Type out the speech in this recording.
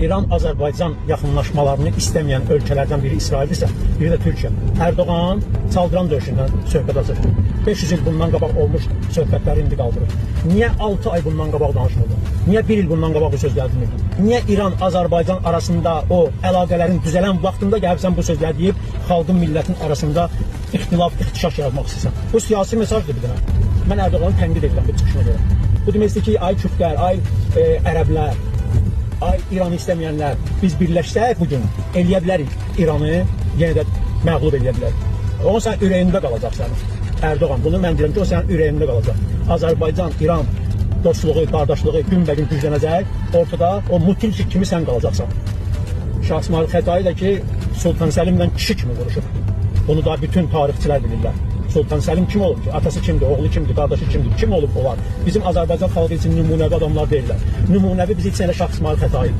İran-Azərbaycan yaxınlaşmalarını istəməyən ölkələrdən biri İsraildirsə, biri də Türkiyə. Erdoğan Çaldıran döyüşündən söhbət açır. 500 il bundan qabaq olmuş söhbətləri indi qaldırır. Niyə 6 ay bundan qabaq danışmırdı? Niyə 1 il bundan qabaq bu sözləri demirdi? Niyə İran-Azərbaycan arasında o əlaqələrin düzələn vaxtında gəlibsən bu sözləri deyib xalqın, millətin arasında ixtilaf, ixtişaş yaratmaq istəyirsən? Bu siyasi mesajdır bir dənə. Mən Erdoğanı tənqid edirəm bu çıxışına görə. Bu deməkdir ki, ay Türklər, ay ərəblər, ay İranı istəməyənlər, biz birləşsək bugün eləyə bilərik İranı yenə də məğlub eləyə bilərik. O sənin ürəyində qalacaq sənin. Erdoğan, bunu mən deyirəm ki, o sənin ürəyində qalacaq. Azərbaycan, İran dostluğu, qardaşlığı günbəgün güclənəcək, ortada o mutilçik kimi sən qalacaqsan. Şah İsmayıl Xətai da ki, Sultan Səlimlə kişi kimi vuruşub. Bunu da bütün tarixçilər bilirlər. Sultan Səlim kim olub ki? Atası kimdir, oğlu kimdir, qardaşı kimdir? Kim olub onlar? Bizim Azərbaycan xalqı üçün nümunəvi adamlar deyirlər. Nümunəvi bizi üçün elə Şah İsmayıl Xətai.